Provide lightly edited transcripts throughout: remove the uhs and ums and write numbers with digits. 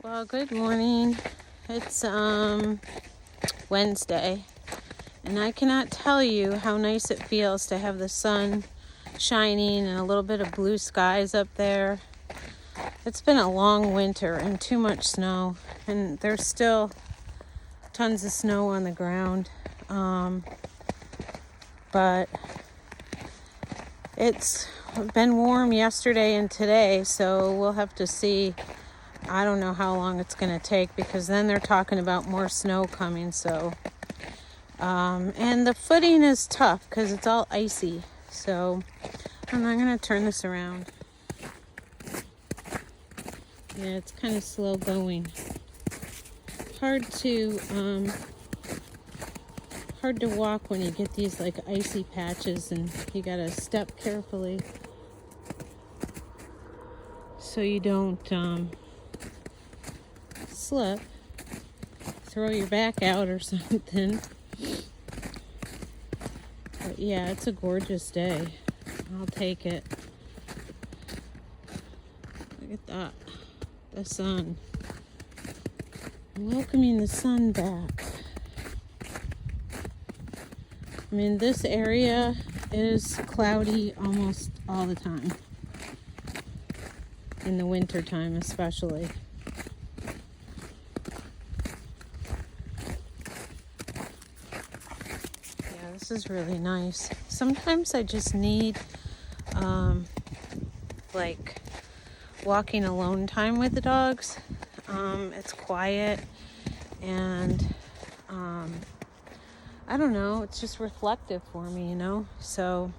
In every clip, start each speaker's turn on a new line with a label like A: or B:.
A: Well, good morning. It's Wednesday, and I cannot tell you how nice it feels to have the sun shining and a little bit of blue skies up there. It's been a long winter and too much snow, and there's still tons of snow on the ground. But it's been warm yesterday and today, so we'll have to see. I don't know how long it's going to take, because then they're talking about more snow coming. So, and the footing is tough because it's all icy. So I'm not going to turn this around. Yeah, it's kind of slow going. Hard to walk when you get these like icy patches, and you got to step carefully so you don't slip, throw your back out or something. But yeah, it's a gorgeous day. I'll take it. Look at that. The sun. Welcoming the sun back. I mean, this area is cloudy almost all the time. In the winter time especially. This is really nice. Sometimes I just need like walking alone time with the dogs. It's quiet, and I don't know, it's just reflective for me, you know? So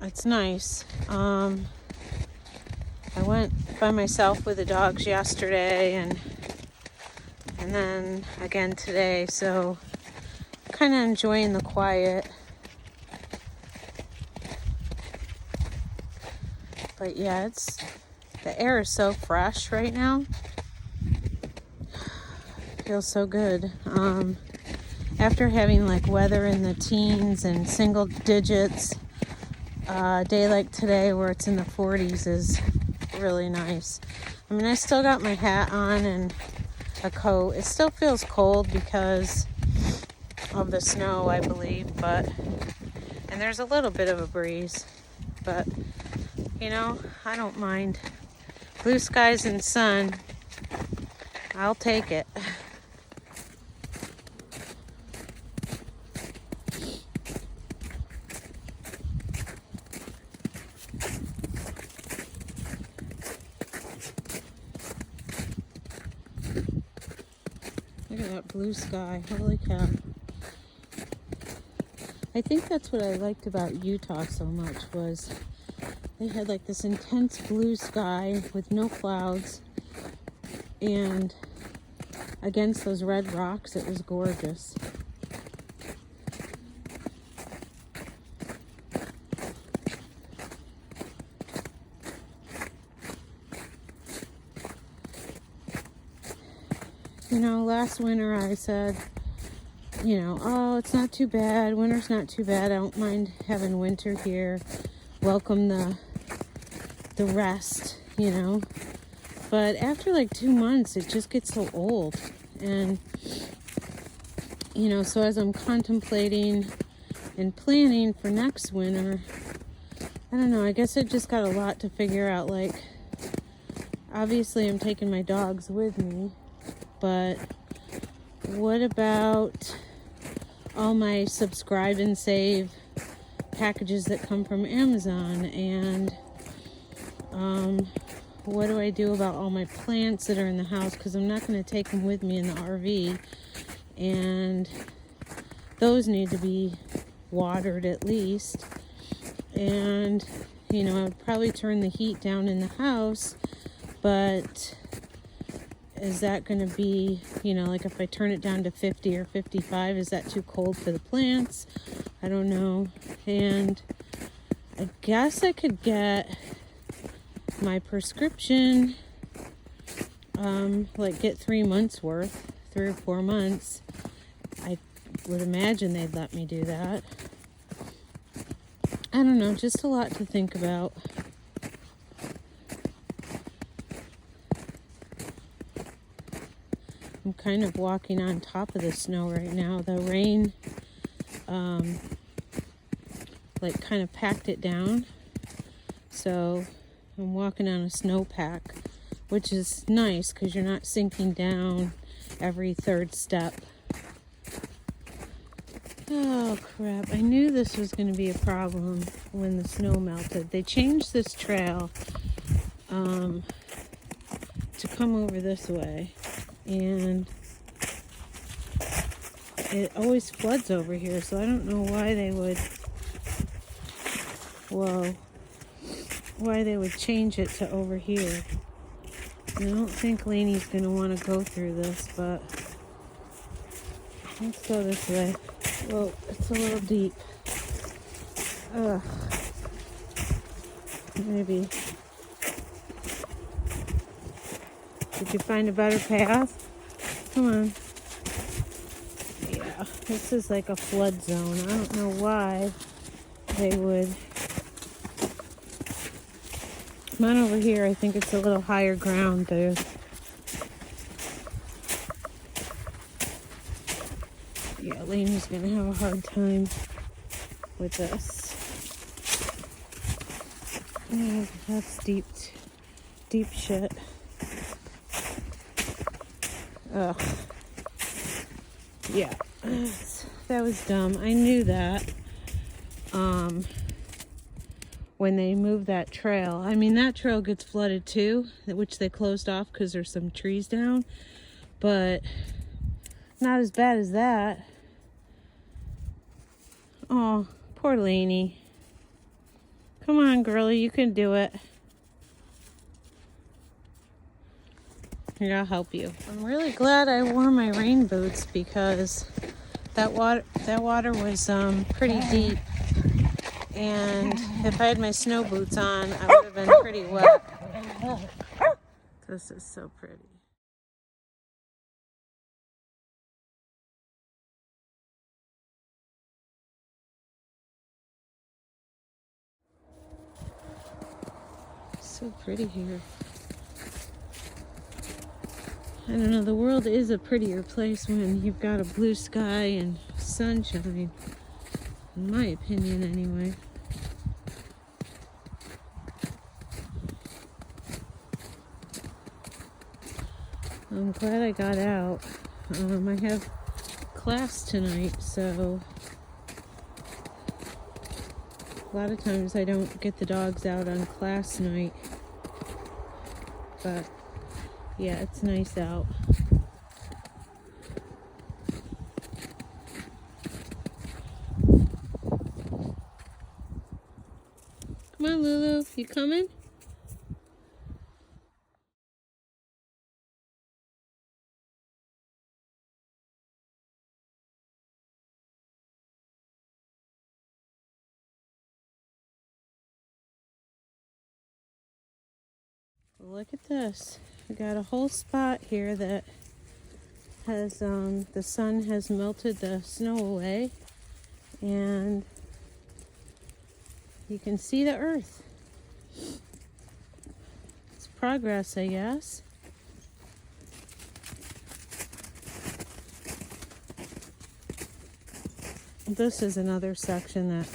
A: it's nice. I went by myself with the dogs yesterday and then again today, so kind of enjoying the quiet. But yeah, the air is so fresh right now. Feels so good. After having like weather in the teens and single digits, a day like today where it's in the 40s is really nice. I mean, I still got my hat on and a coat. It still feels cold because of the snow, I believe, and there's a little bit of a breeze, but you know, I don't mind. Blue skies and sun, I'll take it. Look at that blue sky, holy cow. I think that's what I liked about Utah so much, was they had like this intense blue sky with no clouds, and against those red rocks, it was gorgeous. You know, last winter I said, you know, oh, it's not too bad. Winter's not too bad. I don't mind having winter here. Welcome the rest, you know. But after like 2 months, it just gets so old. And, you know, so as I'm contemplating and planning for next winter, I don't know, I guess I just got a lot to figure out. Like, obviously I'm taking my dogs with me, but what about all my subscribe and save packages that come from Amazon? And what do I do about all my plants that are in the house? Because I'm not going to take them with me in the RV, and those need to be watered at least. And you know, I would probably turn the heat down in the house, but is that going to be, you know, like if I turn it down to 50 or 55, is that too cold for the plants? I don't know. And I guess I could get my prescription, like get 3 months worth, 3 or 4 months. I would imagine they'd let me do that. I don't know, just a lot to think about. I'm kind of walking on top of the snow right now. The rain, like kind of packed it down. So I'm walking on a snowpack, which is nice because you're not sinking down every third step. Oh crap, I knew this was going to be a problem when the snow melted. They changed this trail to come over this way, and it always floods over here, so I don't know why they would, why they would change it to over here. I don't think Lainey's going to want to go through this, but let's go this way. Well, it's a little deep. Ugh. Maybe. Did you find a better path? Come on. Yeah, this is like a flood zone. I don't know why they would. Come on over here. I think it's a little higher ground there. Yeah, Lainey's gonna have a hard time with this. Oh, that's deep shit. Ugh. Yeah, that was dumb. I knew that. When they moved that trail. I mean, that trail gets flooded too, which they closed off because there's some trees down, but not as bad as that. Oh, poor Lainey. Come on, girlie, you can do it. Here, I'll help you. I'm really glad I wore my rain boots because that water was pretty deep. And if I had my snow boots on, I would have been pretty wet. This is so pretty. So pretty here. I don't know, the world is a prettier place when you've got a blue sky and sunshine. In my opinion, anyway. I'm glad I got out. I have class tonight, so a lot of times I don't get the dogs out on class night. But yeah, it's nice out. Come on, Lulu, you coming? Look at this. We got a whole spot here that has the sun has melted the snow away, and you can see the earth. It's progress, I guess. This is another section that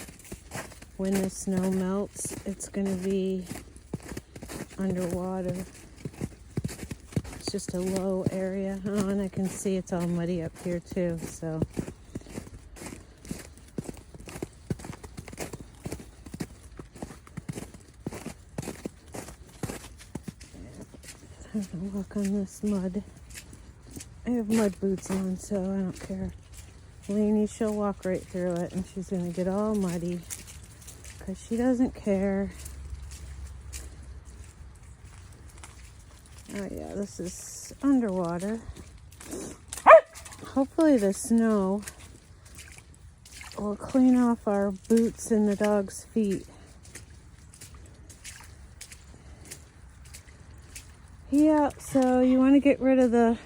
A: when the snow melts, it's going to be underwater. It's just a low area. Oh, and I can see it's all muddy up here too, so. I'm gonna walk on this mud. I have mud boots on, so I don't care. Lainey, she'll walk right through it, and she's gonna get all muddy because she doesn't care. Oh yeah, this is underwater. Hopefully the snow will clean off our boots and the dog's feet. Yeah, so you want to get rid of the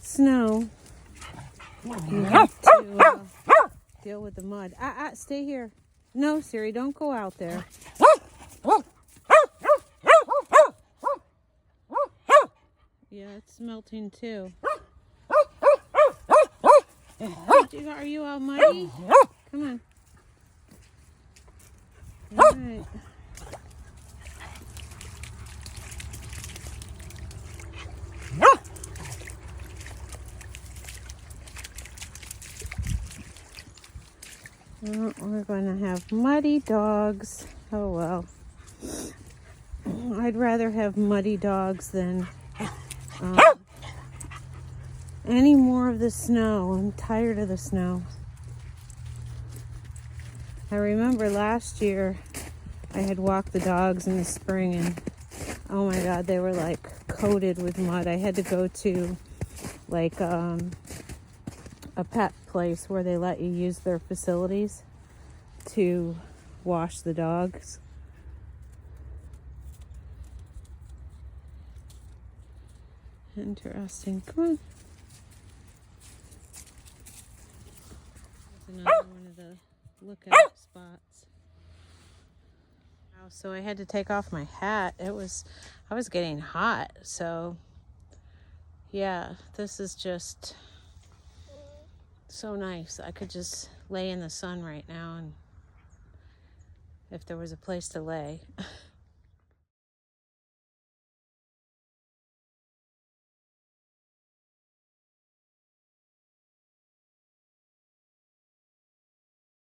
A: snow. You have to deal with the mud. Stay here. No, Siri, don't go out there. Yeah, it's melting too. Are you all muddy? Come on. All right. Well, we're going to have muddy dogs. Oh well. I'd rather have muddy dogs than any more of the snow. I'm tired of the snow. I remember last year I had walked the dogs in the spring and oh my god, they were like coated with mud. I had to go to like a pet place where they let you use their facilities to wash the dogs. Interesting. Come on. There's another one of the lookout spots. So I had to take off my hat. I was getting hot. So yeah, this is just so nice. I could just lay in the sun right now, and if there was a place to lay.